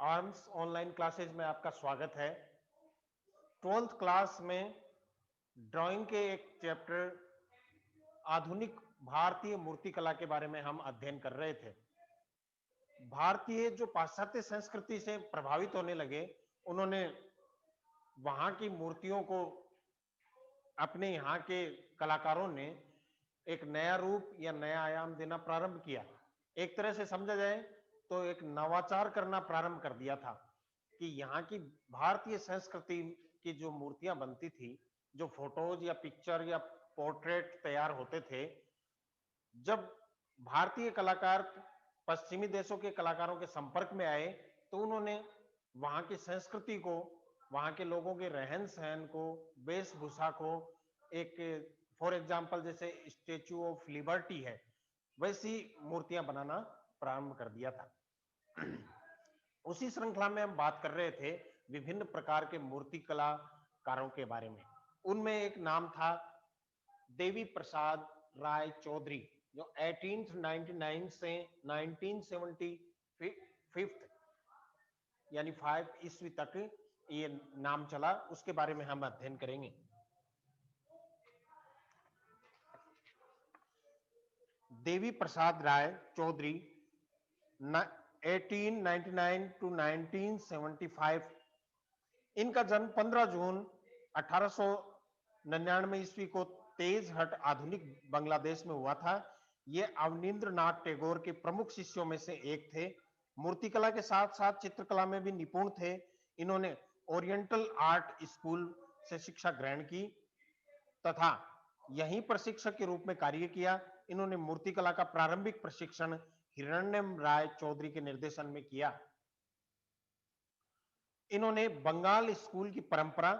Arms online classes में आपका स्वागत है। 12th क्लास में ड्राइंग के एक चैप्टर आधुनिक भारतीय मूर्तिकला के बारे में हम अध्ययन कर रहे थे। भारतीय जो पाश्चात्य संस्कृति से प्रभावित होने लगे, उन्होंने वहां की मूर्तियों को अपने यहाँ के कलाकारों ने एक नया रूप या नया आयाम देना प्रारंभ किया। एक तरह से समझा जाए तो एक नवाचार करना प्रारंभ कर दिया था कि यहाँ की भारतीय संस्कृति की जो मूर्तियां बनती थी, जो फोटोज या पिक्चर या पोर्ट्रेट तैयार होते थे, जब भारतीय कलाकार पश्चिमी देशों के कलाकारों के संपर्क में आए, तो उन्होंने वहां की संस्कृति को, वहां के लोगों के रहन सहन को, वेशभूषा को, एक फॉर एग्जाम्पल जैसे स्टेच्यू ऑफ लिबर्टी है, वैसी मूर्तियां बनाना प्रारंभ कर दिया था। उसी श्रृंखला में हम बात कर रहे थे विभिन्न प्रकार के मूर्ति कलाकारों के बारे में। उनमें एक नाम था देवी प्रसाद राय चौधरी, जो 1899 से 1975 यानी 5 ईस्वी तक ये नाम चला, उसके बारे में हम अध्ययन करेंगे। देवी प्रसाद राय चौधरी 1899 टू 1975। इनका जन्म 15 जून 1899 ईस्वी को तेजहट आधुनिक बांग्लादेश में हुआ था। ये अवनींद्रनाथ टैगोर के प्रमुख शिष्यों में से एक थे। मूर्तिकला के साथ साथ चित्रकला में भी निपुण थे। इन्होंने ओरिएंटल आर्ट स्कूल से शिक्षा ग्रहण की तथा यहीं प्रशिक्षक के रूप में कार्य किया। इन्होंने मूर्तिकला का प्रारंभिक प्रशिक्षण हिरण्यम राय चौधरी के निर्देशन में किया। इन्होंने बंगाल स्कूल की परंपरा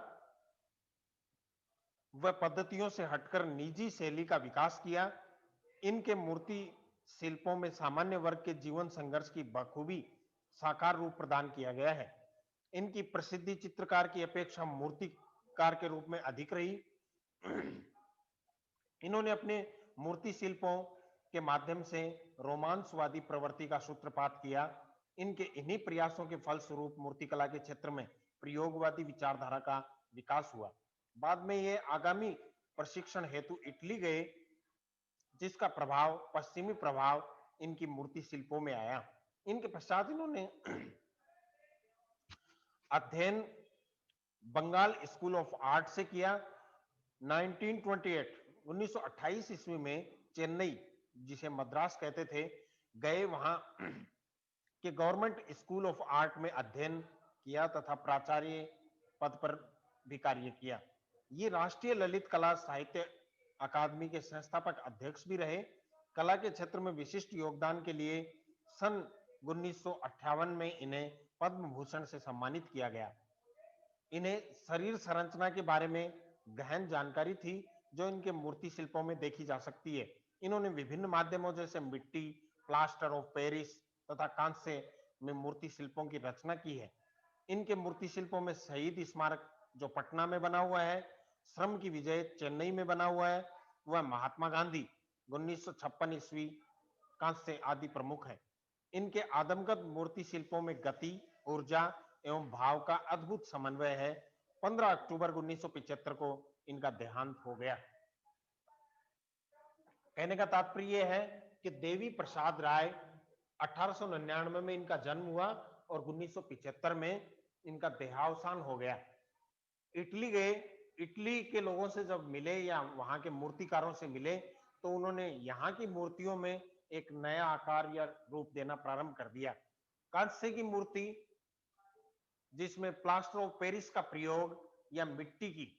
व पद्धतियों से हटकर निजी शैली का विकास किया। इनके मूर्ति शिल्पों में सामान्य वर्ग के जीवन संघर्ष की बखूबी साकार रूप प्रदान किया गया है। इनकी प्रसिद्धि चित्रकार की अपेक्षा मूर्तिकार के रूप में अधिक रही। इन्होंने अपने मूर्ति शिल्पों के माध्यम से रोमांसवादी प्रवृत्ति का सूत्रपात किया। इनके इन्हीं प्रयासों के फलस्वरूप मूर्तिकला के क्षेत्र में प्रयोगवादी विचारधारा का विकास हुआ। बाद में ये आगामी प्रशिक्षण हेतु इटली गए, जिसका प्रभाव, पश्चिमी प्रभाव इनकी मूर्ति शिल्पों में आया। इनके पश्चात इन्होंने अध्ययन बंगाल स्कूल ऑफ आर्ट से किया। 1928 ईस्वी में चेन्नई, जिसे मद्रास कहते थे, गए, वहां के गवर्नमेंट स्कूल ऑफ आर्ट में अध्ययन किया तथा प्राचार्य पद पर भी कार्य किया। ये राष्ट्रीय ललित कला साहित्य अकादमी के संस्थापक अध्यक्ष भी रहे। कला के क्षेत्र में विशिष्ट योगदान के लिए सन 1958 में इन्हें पद्म भूषण से सम्मानित किया गया। इन्हें शरीर संरचना के बारे में गहन जानकारी थी, जो इनके मूर्ति शिल्पों में देखी जा सकती है। इन्होंने विभिन्न माध्यमों जैसे मिट्टी, प्लास्टर ऑफ पेरिस तथा कांस्य में मूर्ति शिल्पों की रचना की है। इनके मूर्ति शिल्पों में शहीद स्मारक जो पटना में बना हुआ है, श्रम की विजय चेन्नई में बना हुआ है, वह महात्मा गांधी 1956 ईस्वी कांस्य आदि प्रमुख है। इनके आदमकद मूर्ति शिल्पों में गति, ऊर्जा एवं भाव का अद्भुत समन्वय है। 15 अक्टूबर 1975 को इनका देहांत हो गया। कहने का तात्पर्य यह है कि देवी प्रसाद राय 1899 में इनका जन्म हुआ और 1975 में इनका देहावसान हो गया। इटली गए, इटली के लोगों से जब मिले या वहां के मूर्तिकारों से मिले, तो उन्होंने यहाँ की मूर्तियों में एक नया आकार या रूप देना प्रारंभ कर दिया। कांस्य की मूर्ति, जिसमें प्लास्टर ऑफ पेरिस का प्रयोग या मिट्टी की,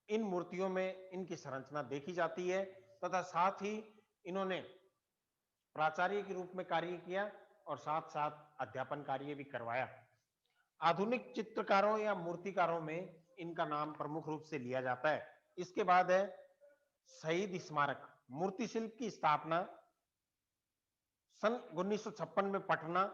इन मूर्तियों में इनकी संरचना देखी जाती है तथा साथ ही इन्होंने प्राचार्य के रूप में कार्य किया और साथ साथ अध्यापन कार्य भी करवाया। आधुनिक चित्रकारों या मूर्तिकारों में इनका नाम प्रमुख रूप से लिया जाता है। इसके बाद है शहीद स्मारक। मूर्ति शिल्प की स्थापना सन 1956 में पटना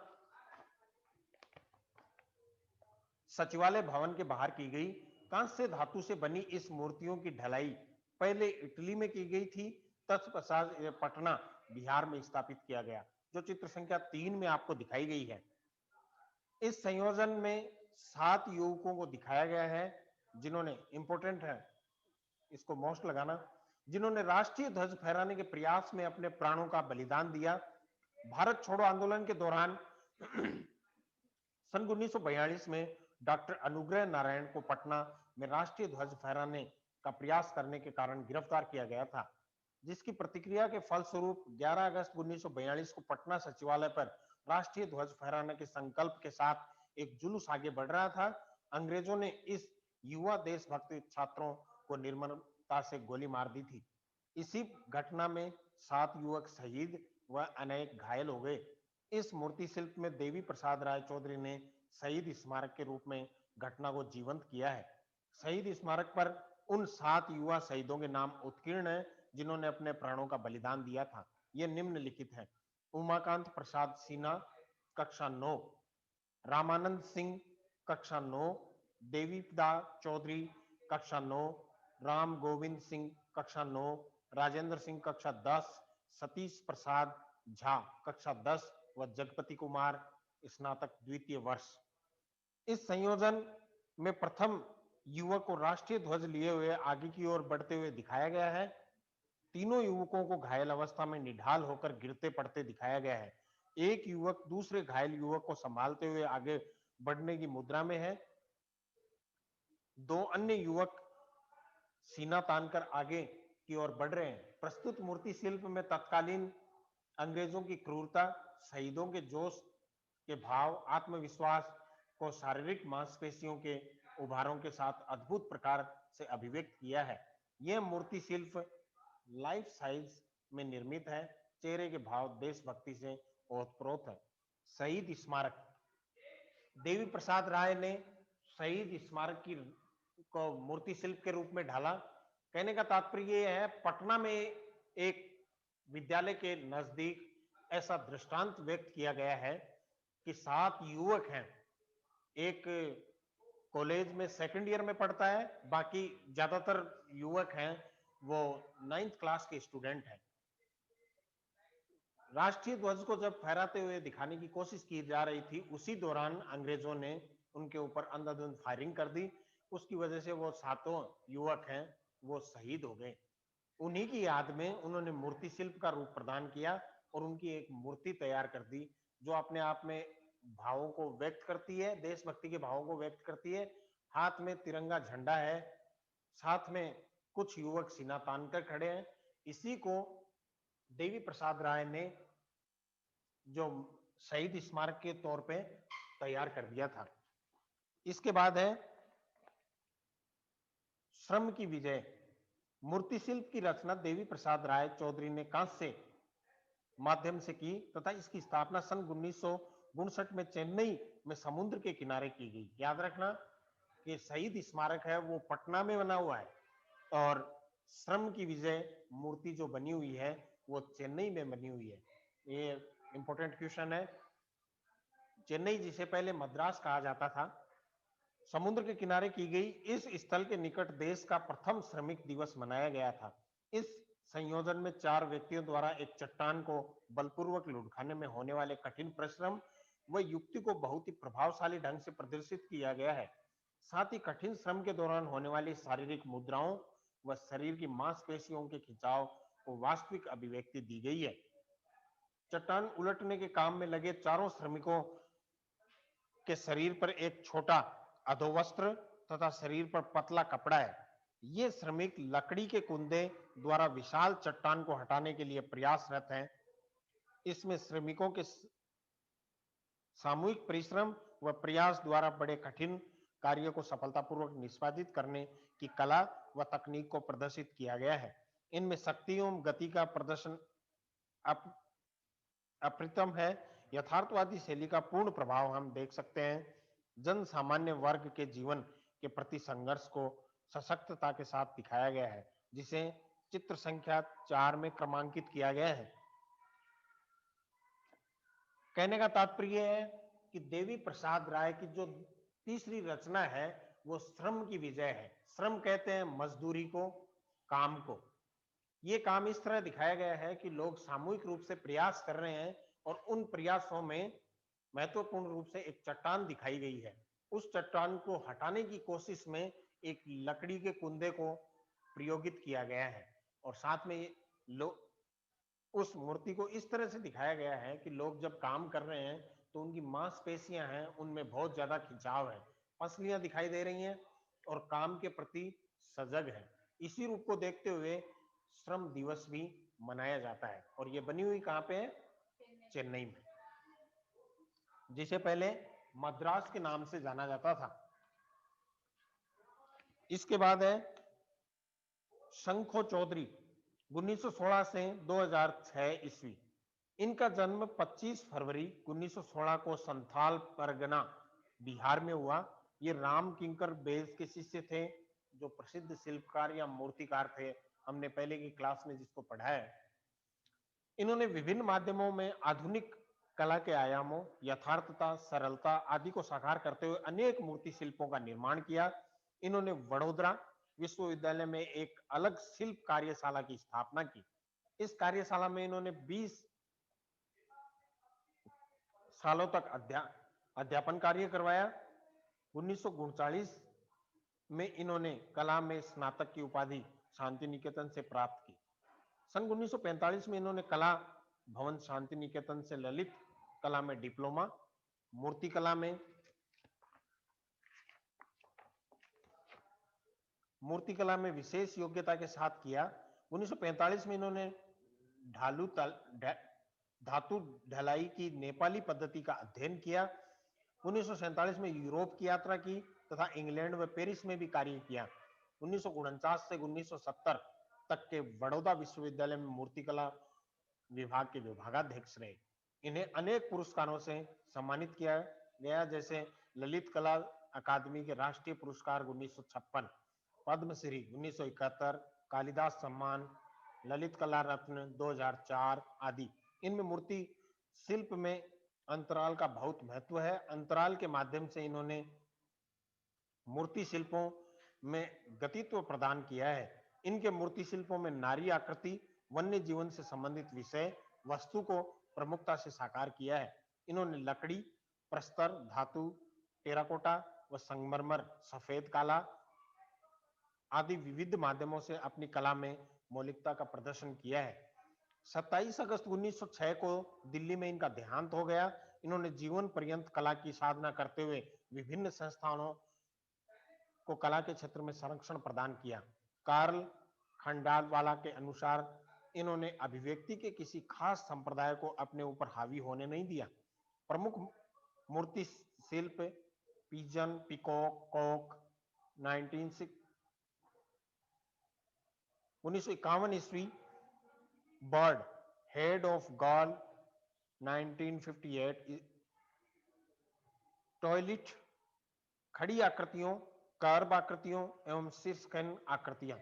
सचिवालय भवन के बाहर की गई। कांस्य धातु से बनी इस मूर्तियों की ढलाई पहले इटली में की गई थी, तत्पश्चात पटना बिहार में स्थापित किया गया, जो चित्र संख्या 3 में आपको दिखाई गई है। इस संयोजन में 7 युवकों को दिखाया गया है जिन्होंने, इंपॉर्टेंट है इसको मोस्ट लगाना, जिन्होंने राष्ट्रीय ध्वज फहराने के प्रयास में अपने प्राणों का बलिदान दिया। भारत छोड़ो आंदोलन के दौरान सन 1942 में डॉक्टर अनुग्रह नारायण को पटना में राष्ट्रीय ध्वज फहराने का प्रयास करने के कारण गिरफ्तार किया गया था, जिसकी प्रतिक्रिया के फलस्वरूप 11 अगस्त 1942 को पटना सचिवालय पर राष्ट्रीय ध्वज फहराने के संकल्प के साथ एक जुलूस आगे बढ़ रहा था। अंग्रेजों ने इस युवा देशभक्त छात्रों को निर्ममता से गोली मार दी थी। इसी घटना में 7 युवक शहीद व अनेक घायल हो गए। इस मूर्ति शिल्प में देवी प्रसाद राय चौधरी ने शहीद स्मारक के रूप में घटना को जीवंत किया है। शहीद स्मारक पर उन 7 युवा शहीदों के नाम उत्कीर्ण है जिन्होंने अपने प्राणों का बलिदान दिया था। ये निम्नलिखित है: उमाकांत प्रसाद सिन्हा, कक्षा 9; रामानंद सिंह, कक्षा 9; देवीदा चौधरी, कक्षा 9; राम गोविंद सिंह, कक्षा 9; राजेंद्र सिंह, कक्षा 10; सतीश प्रसाद झा, कक्षा 10 व जगपति कुमार, स्नातक द्वितीय वर्ष। इस संयोजन में प्रथम युवक को राष्ट्रीय ध्वज लिए हुए आगे की ओर बढ़ते हुए दिखाया गया है। तीनों युवकों को घायल अवस्था में निढाल होकर गिरते पड़ते दिखाया गया है। एक युवक दूसरे घायल युवक को संभालते हुए आगे बढ़ने की मुद्रा में है। 2 अन्य युवक सीना तानकर आगे की ओर बढ़ रहे हैं। प्रस्तुत मूर्ति शिल्प में तत्कालीन अंग्रेजों की क्रूरता, शहीदों के जोश के भाव, आत्मविश्वास को शारीरिक मांसपेशियों के उभारों के साथ अद्भुत प्रकार से अभिव्यक्त किया है। यह मूर्ति शिल्प लाइफ साइज में निर्मित है। चेहरे के भाव देशभक्ति से ओतप्रोत है। शहीद स्मारक, देवी प्रसाद राय ने शहीद स्मारक की को मूर्ति शिल्प के रूप में ढाला। कहने का तात्पर्य यह है, पटना में एक विद्यालय के नजदीक ऐसा दृष्टांत व्यक्त किया गया है कि 7 युवक हैं। एक कॉलेज में सेकंड ईयर में पढ़ता है, बाकी ज्यादातर युवक हैं वो 9th क्लास के स्टूडेंट हैं। राष्ट्रीय ध्वज को जब फहराते हुए दिखाने की कोशिश की जा रही थी, उसी दौरान अंग्रेजों ने उनके ऊपर अंधाधुंध फायरिंग कर दी। उसकी वजह से वो 7 युवक हैं वो शहीद हो गए। उन्हीं की याद में उन्होंने मूर्ति शिल्प का रूप प्रदान किया और उनकी एक मूर्ति तैयार कर दी जो अपने आप में भावों को व्यक्त करती है, देशभक्ति के भावों को व्यक्त करती है। हाथ में तिरंगा झंडा है, साथ में कुछ युवक सीना तानकर खड़े हैं। इसी को देवी प्रसाद राय ने जो शहीद स्मारक के तौर पे तैयार कर दिया था। इसके बाद है श्रम की विजय। मूर्ति शिल्प की रचना देवी प्रसाद राय चौधरी ने कांस्य माध्यम से की तथा इसकी स्थापना सन 1959 में चेन्नई में समुद्र के किनारे की गई। याद रखना कि शहीद स्मारक है वो पटना में बना हुआ है और श्रम की विजय मूर्ति जो बनी हुई है वो चेन्नई में बनी हुई है। ये इंपॉर्टेंट क्वेश्चन है। चेन्नई जिसे पहले मद्रास कहा जाता था, समुद्र के किनारे की गई इस स्थल के निकट देश का प्रथम श्रमिक दिवस मनाया गया था। इस संयोजन में 4 व्यक्तियों द्वारा एक चट्टान को बलपूर्वक लुढ़काने में होने वाले कठिन परिश्रम व युक्ति को बहुत ही प्रभावशाली ढंग से प्रदर्शित किया गया है। साथ ही कठिन श्रम के दौरान होने वाली शारीरिक मुद्राओं व शरीर की मांसपेशियों के खिंचाव को वास्तविक अभिव्यक्ति दी गई है। चट्टान उलटने के काम में लगे चारों श्रमिकों के शरीर पर एक छोटा अधोवस्त्र तथा शरीर पर पतला कपड़ा है। ये श्रमिक लकड़ी के कुंदे द्वारा विशाल चट्टान को हटाने के लिए प्रयासरत हैं। इसमें श्रमिकों के सामूहिक परिश्रम व प्रयास द्वारा बड़े कठिन कार्य को सफलतापूर्वक निष्पादित करने की कला व तकनीक को प्रदर्शित किया गया है। इनमें शक्ति एवं गति का प्रदर्शन अप्रतिम है। यथार्थवादी शैली का पूर्ण प्रभाव हम देख सकते हैं। जन सामान्य वर्ग के जीवन के प्रति संघर्ष को सशक्तता के साथ दिखाया गया है, जिसे चित्र संख्या 4 में क्रमांकित किया गया है। कहने का तात्पर्य है कि देवी प्रसाद राय की जो तीसरी रचना है वो श्रम की विजय है। श्रम कहते हैं मजदूरी को, काम को। ये काम इस तरह दिखाया गया है कि लोग सामूहिक रूप से प्रयास कर रहे हैं और उन प्रयासों में महत्वपूर्ण रूप से एक चट्टान दिखाई गई है। उस चट्टान को हटाने की कोशिश में एक लकड़ी के कुंदे को प्रयोगित किया गया है और साथ में उस मूर्ति को इस तरह से दिखाया गया है कि लोग जब काम कर रहे हैं तो उनकी मांसपेशियां हैं, उनमें बहुत ज्यादा खिंचाव है, पसलियां दिखाई दे रही हैं और काम के प्रति सजग है। इसी रूप को देखते हुए श्रम दिवस भी मनाया जाता है और ये बनी हुई कहां पे है? चेन्नई में, जिसे पहले मद्रास के नाम से जाना जाता था। इसके बाद है शंखो चौधरी, 1916 से 2006 ईस्वी। इनका जन्म 25 फरवरी 1916 को संथाल परगना बिहार में हुआ। ये राम किंकर बेस के शिष्य थे, जो प्रसिद्ध शिल्पकार या मूर्तिकार थे। हमने पहले की क्लास में जिसको पढ़ा है। इन्होंने विभिन्न माध्यमों में आधुनिक कला के आयामों, यथार्थता, सरलता आदि को साकार करते हुए अनेक मूर्ति शिल्पों का निर्माण किया। इन्होंने वडोदरा विश्वविद्यालय में एक अलग शिल्प कार्यशाला की स्थापना की। इस कार्यशाला में इन्होंने 20 सालों तक अध्यापन कार्य करवाया। 1939 में इन्होंने कला में स्नातक की उपाधि शांति निकेतन से प्राप्त की। सन 1945 में इन्होंने कला भवन शांति निकेतन से ललित कला में डिप्लोमा, मूर्ति कला में विशेष योग्यता के साथ किया। 1945 में इन्होंने धातु ढलाई की नेपाली पद्धति का अध्ययन किया। 1947 में यूरोप की यात्रा की तथा इंग्लैंड व पेरिस में भी कार्य किया। 1949 से 1970 तक के बड़ौदा विश्वविद्यालय में मूर्तिकला विभाग के विभागाध्यक्ष रहे। इन्हें अनेक पुरस्कारों से सम्मानित किया गया, जैसे ललित कला अकादमी के राष्ट्रीय पुरस्कार 1956, पद्मश्री 1971, कालिदास सम्मान, ललित कला रत्न 2004 आदि। इनमें मूर्ति शिल्प में अंतराल का बहुत महत्व है। अंतराल के माध्यम से इन्होंने मूर्ति शिल्पों में गतित्व प्रदान किया है। इनके मूर्ति शिल्पों में नारी आकृति, वन्य जीवन से संबंधित विषय वस्तु को प्रमुखता से साकार किया है। इन्होंने लकड़ी, प्रस्तर, धातु, टेराकोटा व संगमरमर, सफेद काला आदि विविध माध्यमों से अपनी कला में मौलिकता का प्रदर्शन किया है। 27 अगस्त 1906 को दिल्ली में इनका देहांत हो गया। इन्होंने जीवन पर्यंत कला की साधना करते हुए विभिन्न संस्थानों को कला के क्षेत्र में संरक्षण प्रदान किया। कार्ल खंडालवाला के अनुसार इन्होंने अभिव्यक्ति के किसी खास संप्रदाय को अपने ऊपर हावी होने नहीं दिया। प्रमुख मूर्ति शिल्प पिजन, पिकॉक, कॉक 1951 ईस्वी, बर्ड, हेड ऑफ गॉल 1958, टॉयलेट, खड़ी आकृतियों, कर्व आकृतियों एवं शीर्षखंड आकृतियां।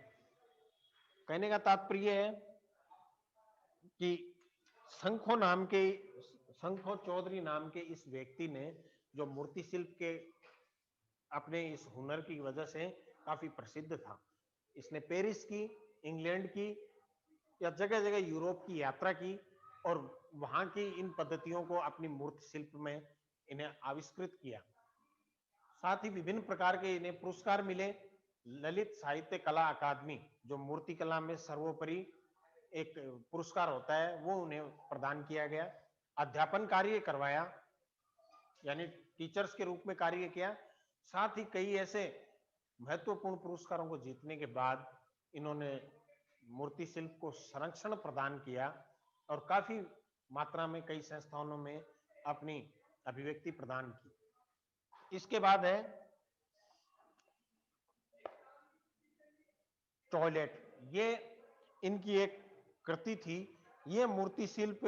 कहने का तात्पर्य है कि शंखो चौधरी नाम के इस व्यक्ति ने, जो मूर्ति शिल्प के अपने इस हुनर की वजह से काफी प्रसिद्ध था, इसने पेरिस की, इंग्लैंड की या जगह जगह यूरोप की यात्रा की और वहां की इन पद्धतियों को अपनी मूर्ति शिल्प में इन्हें आविष्कृत किया। साथ ही विभिन्न प्रकार के इन्हें पुरस्कार मिले। ललित साहित्य कला अकादमी, जो मूर्ति कला में सर्वोपरि एक पुरस्कार होता है, वो उन्हें प्रदान किया गया। अध्यापन कार्य करवाया, यानी टीचर्स के रूप में कार्य किया। साथ ही कई ऐसे महत्वपूर्ण पुरस्कारों को जीतने के बाद इन्होंने मूर्ति शिल्प को संरक्षण प्रदान किया और काफी मात्रा में कई संस्थानों में अपनी अभिव्यक्ति प्रदान की। इसके बाद है टॉयलेट। ये इनकी एक कृति थी। ये मूर्ति शिल्प,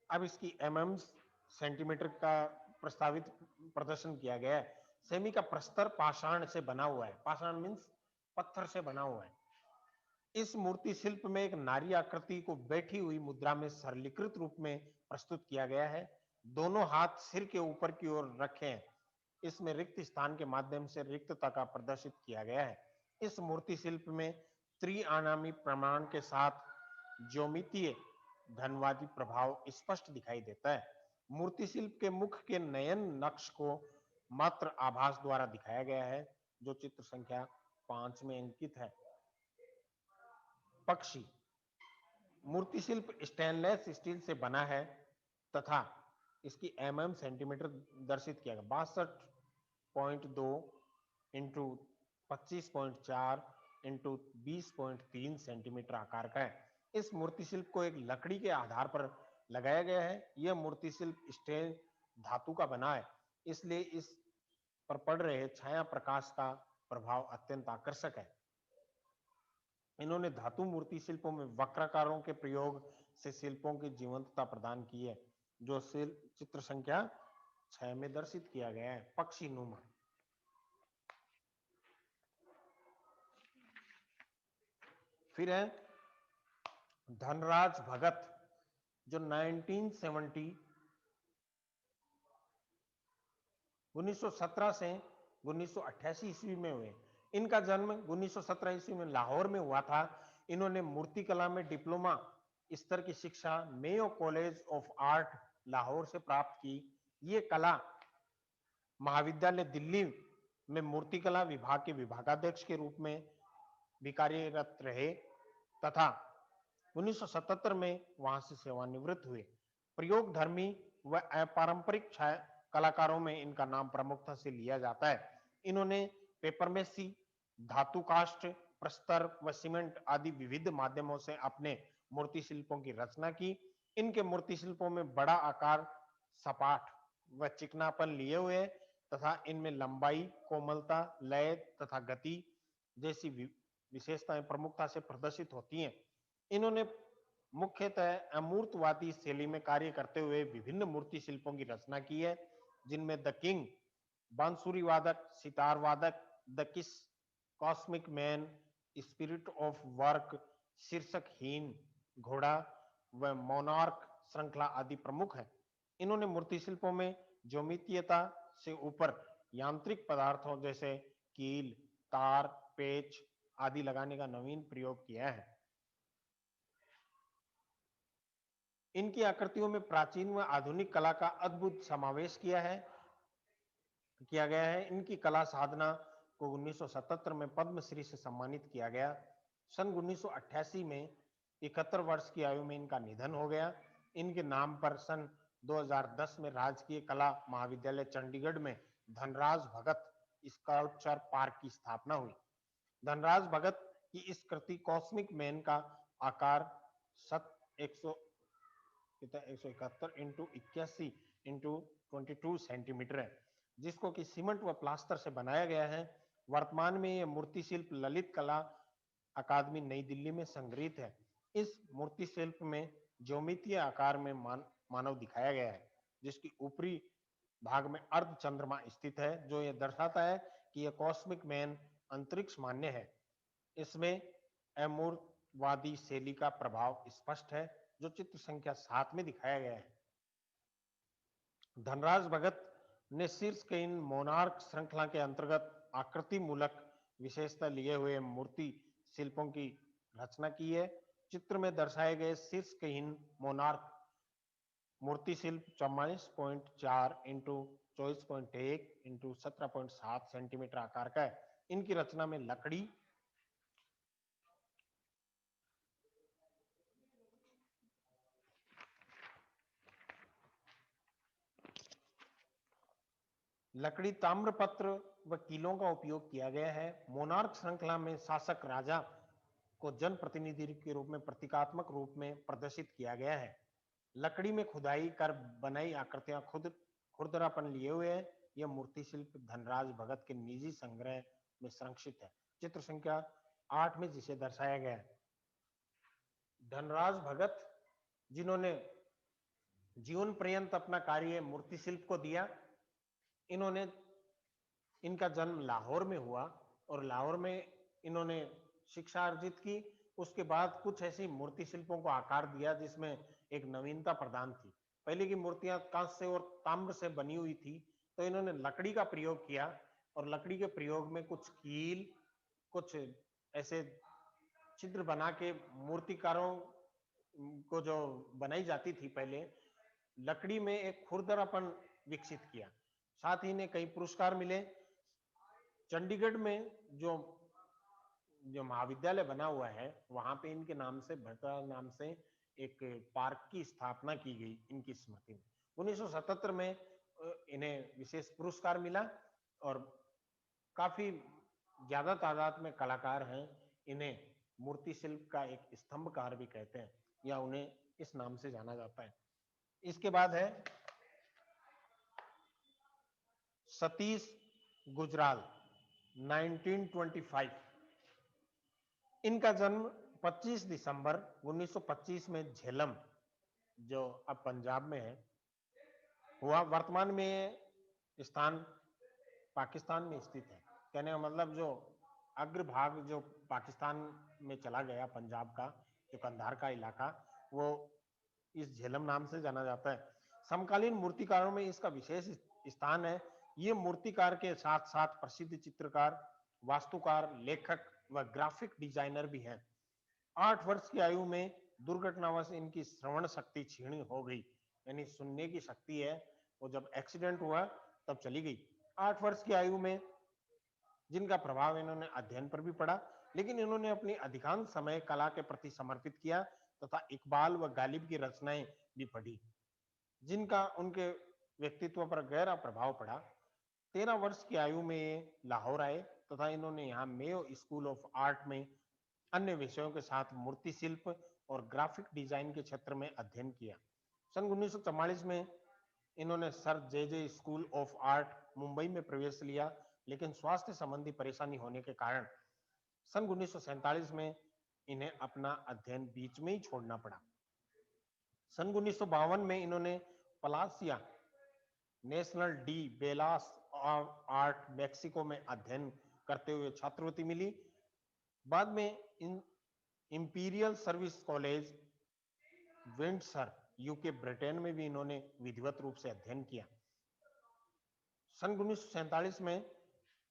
अब इसकी सेंटीमीटर का प्रस्तावित प्रदर्शन किया गया है। सेमी का प्रस्तर पाषाण से बना हुआ है। पाषाण मीन्स पत्थर से बना हुआ है। इस मूर्ति शिल्प में एक नारी आकृति को बैठी हुई मुद्रा में सरलीकृत रूप में प्रस्तुत किया गया है। दोनों हाथ सिर के ऊपर की ओर रखे हैं। इसमें रिक्त स्थान के माध्यम से रिक्तता का प्रदर्शित किया गया है। इस मूर्ति शिल्प में त्रिआयामी प्रमाण के साथ ज्योमितीय धनवादी प्रभाव स्पष्ट दिखाई देता है। मूर्ति शिल्प के मुख के नयन नक्श को मात्र आभास द्वारा दिखाया गया है, जो चित्र संख्या 5 में अंकित है। पक्षी मूर्ति शिल्प स्टेनलेस स्टील से बना है तथा इसकी सेंटीमीटर दर्शित किया गया। 62.2 इंटू 25.4 इंटू 20.3 सेंटीमीटर आकार का है। इस मूर्ति शिल्प को एक लकड़ी के आधार पर लगाया गया है। यह मूर्ति शिल्प स्टेन धातु का बना है, इसलिए इस पर पड़ रहे छाया प्रकाश का प्रभाव अत्यंत आकर्षक है। इन्होंने धातु मूर्ति शिल्पों में वक्राकारों के प्रयोग से शिल्पों की जीवंतता प्रदान की है, जो चित्र संख्या 6 में दर्शित किया गया है। पक्षी नुमा फिर है धनराज भगत, जो 1917 से 1988 ईस्वी में हुए। इनका जन्म 1917 ईस्वी में लाहौर में हुआ था। इन्होंने मूर्ति कला में डिप्लोमा स्तर की शिक्षा Mayo college of art Lahore से प्राप्त की। ये कला महाविद्यालय दिल्ली में मूर्ति कला विभाग के विभागाध्यक्ष के रूप में भी कार्यरत रहे तथा 1977 में वहां से सेवानिवृत्त हुए। प्रयोग धर्मी व अपारंपरिक कलाकारों में इनका नाम प्रमुखता से लिया जाता है। इन्होंने पेपरमेसी, धातु कास्ट, प्रस्तर व सीमेंट आदि विविध माध्यमों से अपने मूर्ति शिल्पों की रचना की। इनके मूर्ति शिल्पों में बड़ा आकार, सपाट व चिकनापन लिए हुए तथा इनमें लंबाई, कोमलता, लय तथा गति जैसी विशेषताएं प्रमुखता से प्रदर्शित होती हैं। इन्होंने मुख्यतः अमूर्तवादी शैली में कार्य करते हुए विभिन्न मूर्ति शिल्पों की रचना की है, जिनमें द किंग, बांसुरी वादक, सितार वादक, the kiss, cosmic man, spirit of work, शीर्षकहीन घोड़ा व मोनार्क श्रृंखला आदि प्रमुख है। इन्होंने मूर्ति शिल्पों में ज्योमितीयता से ऊपर यांत्रिक पदार्थों जैसे कील, तार, पेच आदि लगाने का नवीन प्रयोग किया है। इनकी आकृतियों में प्राचीन व आधुनिक कला का अद्भुत समावेश किया गया है। इनकी कला साधना को 1977 में पद्मश्री से सम्मानित किया गया। सन 1988 में 71 वर्ष की आयु में इनका निधन हो गया। इनके नाम पर सन 2010 में राजकीय कला महाविद्यालय चंडीगढ़ में धनराज भगत स्कल्पचर पार्क की स्थापना हुई। धनराज भगत की इस कृति कॉस्मिक मैन का आकार 171 इंटू 81 इंटू 22 सेंटीमीटर है, जिसको कि सीमेंट व प्लास्टर से बनाया गया है। वर्तमान में यह मूर्ति शिल्प ललित कला अकादमी नई दिल्ली में संग्रहित है। इस मूर्ति शिल्प में ज्योमितीय आकार में मानव दिखाया गया है, जिसकी ऊपरी भाग में अर्ध चंद्रमा स्थित है, जो यह दर्शाता है कि यह कॉस्मिक मैन अंतरिक्ष मान्य है। इसमें अमूर्तवादी शैली का प्रभाव स्पष्ट है, जो चित्र संख्या 7 में दिखाया गया है। धनराज भगत ने शीर्षकहीन मोनार्क श्रृंखला के अंतर्गत आकृति मूलक विशेषता लिए हुए मूर्ति शिल्पों की रचना की है। चित्र में दर्शाए गए शीर्षकहीन मोनार्क मूर्ति शिल्प 44.4 इंटू 24.1 इंटू 17.7 सेंटीमीटर आकार का है। इनकी रचना में लकड़ी, ताम्रपत्र व कीलों का उपयोग किया गया है। मोनार्क श्रृंखला में शासक राजा को जन प्रतिनिधि के रूप में प्रतीकात्मक रूप में प्रदर्शित किया गया है। लकड़ी में खुदाई कर बनाई आकृतियां खुरदरापन लिए हुए है। यह मूर्ति शिल्प धनराज भगत के निजी संग्रह में संरक्षित है। चित्र संख्या 8 में जिसे दर्शाया गया है। धनराज भगत, जिन्होंने जीवन पर्यंत अपना कार्य मूर्ति शिल्प को दिया, इनका जन्म लाहौर में हुआ और लाहौर में इन्होंने शिक्षा अर्जित की। उसके बाद कुछ ऐसी मूर्ति शिल्पों को आकार दिया जिसमें एक नवीनता प्रदान थी। पहले की मूर्तियां कांस्य और ताम्र से बनी हुई थी, तो इन्होंने लकड़ी का प्रयोग किया और लकड़ी के प्रयोग में कुछ कील, कुछ ऐसे छिद्र बना के मूर्तिकारों को जो बनाई जाती थी पहले, लकड़ी में एक खुरदरापन विकसित किया। साथ ही इन्हें कई पुरस्कार मिले। चंडीगढ़ में जो जो महाविद्यालय बना हुआ है, वहां पे इनके नाम से, भट्टा नाम से एक पार्क की स्थापना की गई इनकी स्मृति में। 1977 में इन्हें विशेष पुरस्कार मिला और काफी ज्यादा तादाद में कलाकार हैं। इन्हें मूर्ति शिल्प का एक स्तंभकार भी कहते हैं, या उन्हें इस नाम से जाना जाता है। इसके बाद है सतीश गुजराल, 1925। इनका जन्म 25 दिसंबर 1925 में झेलम, जो अब पंजाब में है, हुआ। वर्तमान में ये स्थान पाकिस्तान में स्थित है। कहने का मतलब जो अग्रभाग जो पाकिस्तान में चला गया, पंजाब का जो कंधार का इलाका, वो इस झेलम नाम से जाना जाता है। समकालीन मूर्तिकारों में इसका विशेष स्थान है। ये मूर्तिकार के साथ साथ प्रसिद्ध चित्रकार, वास्तुकार, लेखक व ग्राफिक डिजाइनर भी हैं। 8 वर्ष की आयु में दुर्घटनावश इनकी श्रवण शक्ति क्षीण हो गई, यानी सुनने की शक्ति है वो जब एक्सीडेंट हुआ तब चली गई। 8 वर्ष की आयु में, जिनका प्रभाव इन्होंने अध्ययन पर भी पड़ा, लेकिन इन्होंने अपनी अधिकांश समय कला के प्रति समर्पित किया तथा इकबाल व गालिब की रचनाएं भी पढ़ी, जिनका उनके व्यक्तित्व पर गहरा प्रभाव पड़ा। 13 वर्ष की आयु में ये लाहौर आए तथा इन्होंने यहाँ मेयो स्कूल ऑफ आर्ट में अन्य विषयों के साथ मूर्ति शिल्प और ग्राफिक डिजाइन के क्षेत्र में अध्ययन किया। सन 1944 में इन्होंने sir J school of art Mumbai में प्रवेश लिया, लेकिन स्वास्थ्य संबंधी परेशानी होने के कारण सन 1947 में इन्हें अपना अध्ययन बीच में ही छोड़ना पड़ा। सन 1952 में इन्होंने Palacio National de Bellas Art Mexico में अध्ययन करते हुए छात्रवृत्ति मिली। बाद में Imperial Service College Windsor, UK, Britain में भी इन्होंने विधिवत रूप से अध्ययन किया। सन 1947 में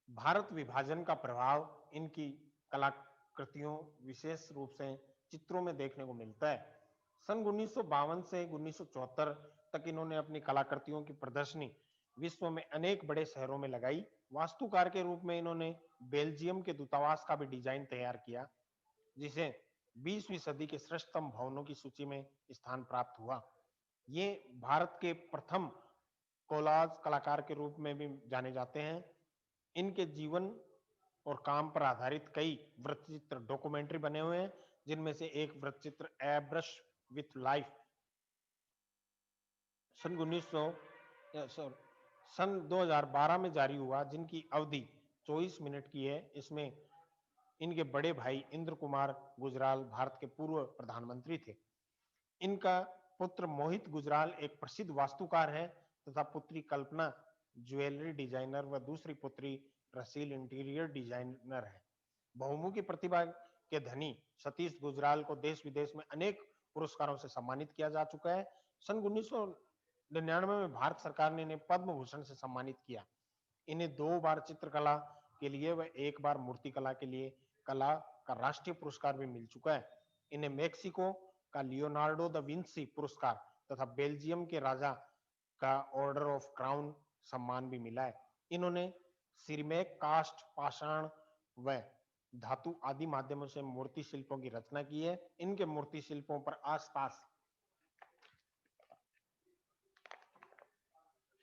भारत विभाजन का प्रभाव इनकी कलाकृतियों, विशेष रूप से चित्रों में देखने को मिलता है। सन 1952 से 1974 तक इन्होंने अपनी कलाकृतियों की प्रदर्शनी विश्व में अनेक बड़े शहरों में लगाई। वास्तुकार के रूप में इन्होंने बेल्जियम के दूतावास का भी डिजाइन तैयार किया, जिसे 20वीं सदी के श्रेष्ठतम भवनों की सूची में स्थान प्राप्त हुआ। ये भारत के प्रथम कोलाज कलाकार के रूप में भी जाने जाते हैं। इनके जीवन और काम पर आधारित कई वृत्तचित्र डॉक्यूमेंट्री बने हुए हैं, जिनमें से एक वृत्तचित्र ए ब्रश विथ लाइफ सन 2012 में जारी हुआ, जिनकी अवधि 24 मिनट की है। इसमें इनके बड़े भाई इंद्र कुमार गुजराल भारत के पूर्व प्रधानमंत्री थे। इनका पुत्र मोहित गुजराल एक प्रसिद्ध वास्तुकार है तथा पुत्री कल्पना ज्वेलरी डिजाइनर व दूसरी पुत्री रसील इंटीरियर डिजाइनर है। बहुमुखी प्रतिभा के धनी सतीश गुजराल को देश विदेश में अनेक पुरस्कारों से सम्मानित किया जा चुका है। सन 1999 में भारत सरकार ने इन्हें पद्म भूषण से सम्मानित किया। इन्हें 2 बार चित्रकला के लिए व 1 बार मूर्तिकला के लिए कला का राष्ट्रीय पुरस्कार भी मिल चुका है। इन्हें मेक्सिको का लियोनार्डो दा विंसी पुरस्कार तथा बेल्जियम के राजा का ऑर्डर ऑफ क्राउन सम्मान भी मिला है। इन्होंने सिरमेक, कास्ट, पाषाण व धातु आदि माध्यमों से मूर्ति शिल्पों की रचना की है। इनके मूर्ति शिल्पों पर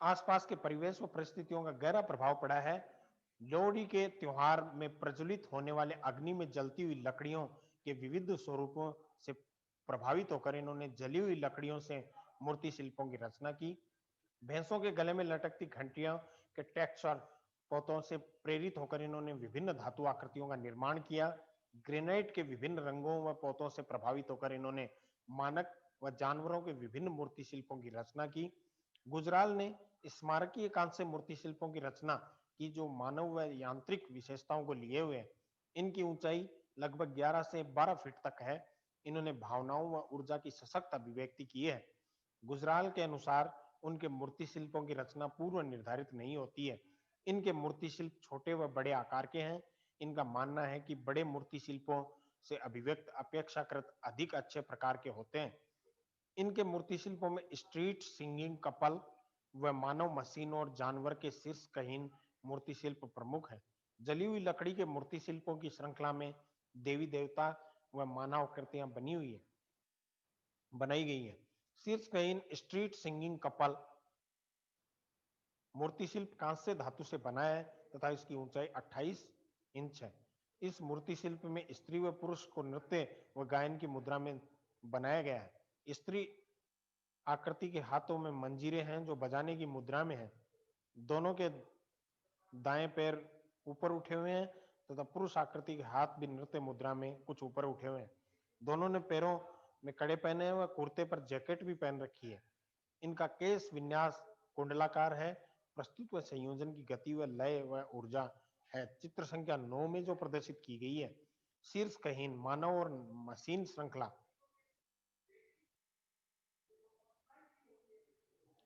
आसपास के परिवेश व परिस्थितियों का गहरा प्रभाव पड़ा है। लोहड़ी के त्योहार में प्रज्वलित होने वाले अग्नि में जलती हुई लकड़ियों के विविध स्वरूपों से प्रभावित होकर इन्होंने जली हुई लकड़ियों से मूर्ति शिल्पों की रचना की। भैंसों के गले में लटकती घंटियों के टेक्सचर पोतों से प्रेरित होकर इन्होंने विभिन्न धातु आकृतियों का निर्माण किया। ग्रेनाइट के विभिन्न रंगों व पोतों से प्रभावित होकर इन्होंने मानक व जानवरों के विभिन्न मूर्ति शिल्पों की रचना की। गुजराल ने स्मारकीय कांस्य मूर्ति शिल्पों की रचना की, जो मानव व यांत्रिक विशेषताओं को लिए हुए हैं। इनकी ऊंचाई लगभग 11 से 12 फीट तक है। इन्होंने भावनाओं व ऊर्जा की सशक्त अभिव्यक्ति की है। गुजराल के अनुसार उनके मूर्ति शिल्पों की रचना पूर्व निर्धारित नहीं होती है। इनके मूर्ति शिल्प छोटे व बड़े आकार के हैं। इनका मानना है कि बड़े मूर्ति शिल्पों से अभिव्यक्त अपेक्षाकृत अधिक अच्छे प्रकार के होते हैं। इनके मूर्ति शिल्पों में स्ट्रीट सिंगिंग कपल व मानव मशीन और जानवर के शीर्ष कहीन मूर्ति शिल्प प्रमुख है। जली हुई लकड़ी के मूर्ति शिल्पों की श्रृंखला में देवी देवता व मानव आकृतियां बनाई गई हैं। शीर्ष कहीन स्ट्रीट सिंगिंग कपल मूर्ति शिल्प कांस्य धातु से बना है तथा इसकी ऊंचाई 28 इंच है। इस मूर्ति शिल्प में स्त्री व पुरुष को नृत्य व गायन की मुद्रा में बनाया गया है। स्त्री आकृति के हाथों में मंजीरे हैं जो बजाने की मुद्रा में है। दोनों के दाएं पैर ऊपर उठे हुए हैं तथा पुरुष आकृति के हाथ भी नृत्य मुद्रा में कुछ ऊपर उठे हुए हैं। दोनों ने पैरों में कड़े पहने हैं व कुर्ते पर जैकेट भी पहन रखी है। इनका केश विन्यास कुंडलाकार है। प्रस्तुत व संयोजन की गति व लय व ऊर्जा है। चित्र संख्या 9 में जो प्रदर्शित की गई है, शीर्ष कहीन मानव और मशीन श्रृंखला।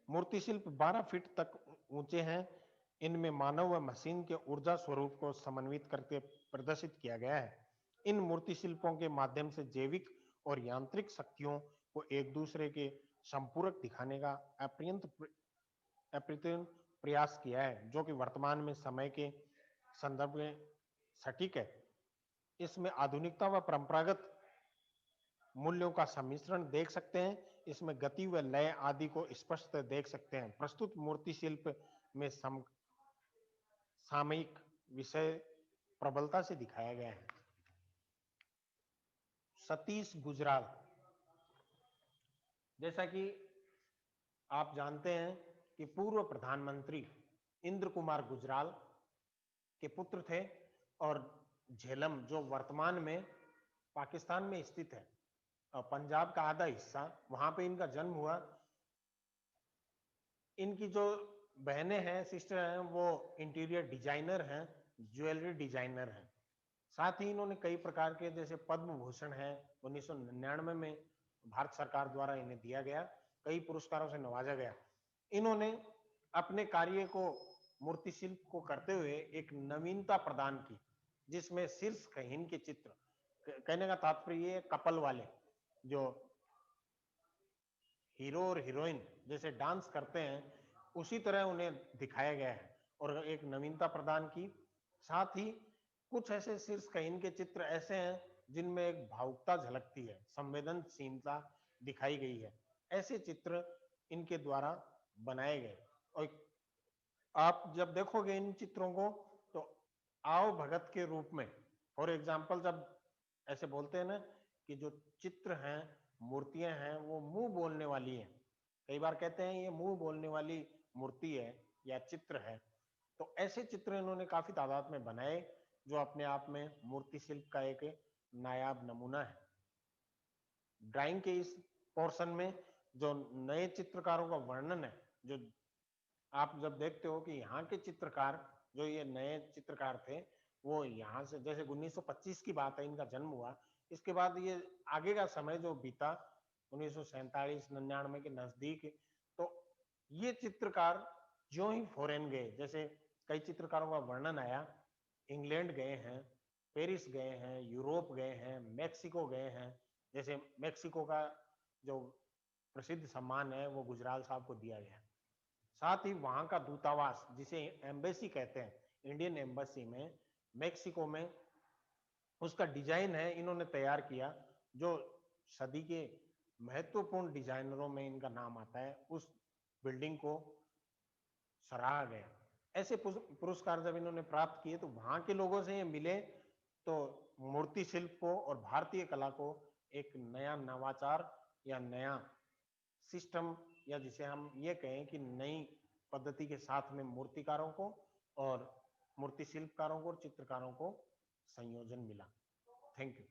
मूर्ति शिल्प 12 फीट तक ऊंचे हैं। इनमें मानव व मशीन के ऊर्जा स्वरूप को समन्वित करके प्रदर्शित किया गया है। इन मूर्ति शिल्पों के माध्यम से जैविक और यांत्रिक शक्तियों को एक दूसरे के संपूरक दिखाने का अप्रतिम प्रयास किया है, जो कि वर्तमान में समय के संदर्भ में सटीक है। इसमें आधुनिकता व परंपरागत मूल्यों का सम्मिश्रण देख सकते हैं। इसमें गति व लय आदि को स्पष्ट देख सकते हैं। प्रस्तुत मूर्ति शिल्प में सामयिक विषय प्रबलता से दिखाया गया है। सतीश गुजराल, जैसा कि आप जानते हैं कि पूर्व प्रधानमंत्री इंद्र कुमार गुजराल के पुत्र थे और झेलम जो वर्तमान में पाकिस्तान में स्थित है और पंजाब का आधा हिस्सा, वहां पे इनका जन्म हुआ। इनकी जो बहनें हैं, सिस्टर हैं, वो इंटीरियर डिजाइनर हैं, ज्वेलरी डिजाइनर हैं। साथ ही इन्होंने कई प्रकार के, जैसे पद्म भूषण है 1999 में भारत सरकार द्वारा इन्हें दिया गया, कई पुरस्कारों से नवाजा गया। इन्होंने अपने कार्य को, मूर्ति शिल्प को करते हुए एक नवीनता प्रदान की, जिसमें शीर्ष कहीन के चित्र, कहने का तात्पर्य ये कपल वाले जो हीरो और हीरोइन जैसे डांस करते हैं, उसी तरह उन्हें दिखाया गया है और एक नवीनता प्रदान की। साथ ही कुछ ऐसे शीर्ष कहीन के चित्र ऐसे हैं जिनमें एक भावुकता झलकती है, संवेदनशीलता दिखाई गई है। ऐसे चित्र इनके द्वारा बनाए गए और आप जब देखोगे इन चित्रों को तो आओ भगत के रूप में, फॉर एग्जाम्पल, जब ऐसे बोलते हैं ना कि जो चित्र हैं, मूर्तियां हैं, वो मुंह बोलने वाली हैं। कई बार कहते हैं ये मुंह बोलने वाली मूर्ति है या चित्र है। तो ऐसे चित्र इन्होंने काफी तादाद में बनाए, जो अपने आप में मूर्ति शिल्प का एक नायाब नमूना है। ड्राइंग के इस पोर्शन में जो नए चित्रकारों का वर्णन है, जो आप जब देखते हो कि यहाँ के चित्रकार, जो ये नए चित्रकार थे, वो यहाँ से, जैसे 1925 की बात है, इनका जन्म हुआ, इसके बाद ये आगे का समय जो बीता 1947-99 के नजदीक, तो ये चित्रकार जो ही फॉरेन गए, जैसे कई चित्रकारों का वर्णन आया, इंग्लैंड गए हैं, पेरिस गए हैं, यूरोप गए हैं, मैक्सिको गए हैं। जैसे मैक्सिको का जो प्रसिद्ध सम्मान है वो गुजराल साहब को दिया गया। साथ ही वहां का दूतावास, जिसे एम्बेसी कहते हैं, इंडियन एम्बेसी में मैक्सिको में, उसका डिजाइन है इन्होंने तैयार किया, जो सदी के महत्वपूर्ण डिजाइनरों में इनका नाम आता है। उस बिल्डिंग को सराहा गया। ऐसे पुरस्कार जब इन्होंने प्राप्त किए तो वहां के लोगों से ये मिले, तो मूर्ति शिल्प को और भारतीय कला को एक नया नवाचार या नया सिस्टम, या जिसे हम ये कहें कि नई पद्धति के साथ में मूर्तिकारों को और मूर्ति शिल्पकारों को और चित्रकारों को संयोजन मिला। Thank you.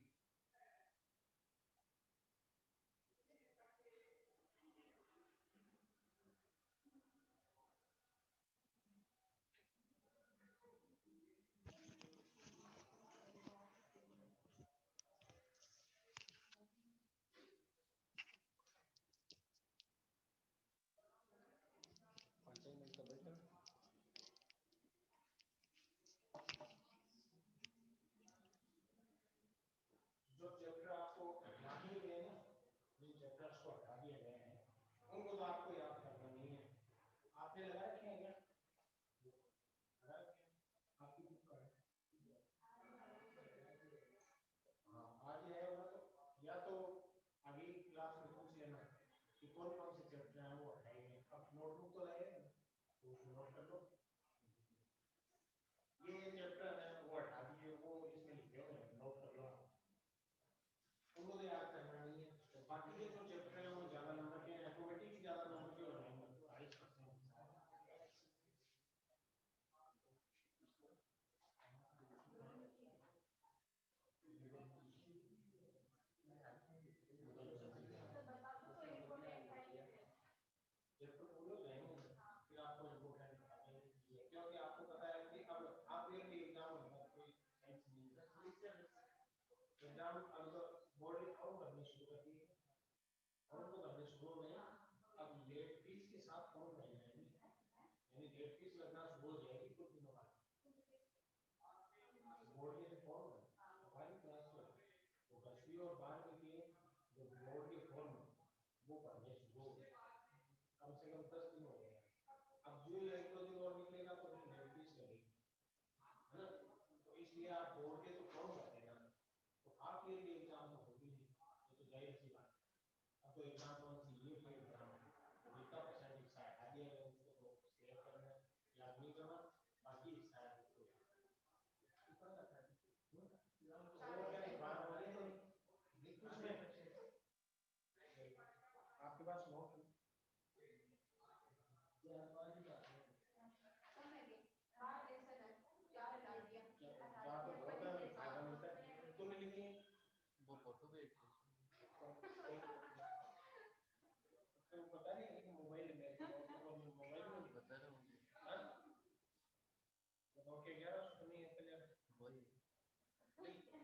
एग्जाम अब तो बोर्ड की फॉर्म भरनी शुरू कर दी है। फॉर्म तो भरने शुरू में अब लेट फीस के साथ फॉर्म भर जाएंगे, यानी लेट फीस लगना शुरू हो जाएगी कुछ दिनों बाद। बोर्ड के फॉर्म हमारी क्लास में तो 10वीं और 12वीं के जो बोर्ड के फॉर्म वो भरने शुरू हो गए, कम से कम 10 दिन हो गए। अब जो 1-2 दिन और निकलेगा तो फिर लेट फीस लगेगी, है ना। तो इसलिए आप बोर्ड के तो फॉर्म भर देना, तो हाफ ईयरली एग्जाम तो होगी नहीं, ये तो जाहिर सी बात है। अब तो एग्जाम कौन सी ये के एग्जाम है, जितना परसेंट हिस्सा हटा दिया गया उसको तो सेव करना है, याद नहीं करना, बाकी हिस्सा है उसको कितना करना है। आपके पास नोट वो फोटो भेज पता नहीं मोबाइल में मोबाइल में बता रहा हूँ नोट के 11 सुनी है पहले वही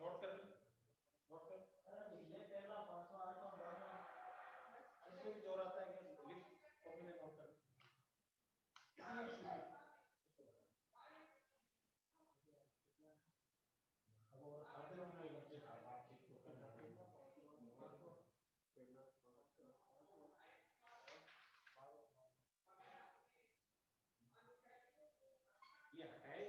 नोट कर ये पहला 508 का इसमें भी जोर आता है कि लिख कॉपी में नोट कर अब और आते हैं हम बच्चे का बातचीत को करना ये हटाए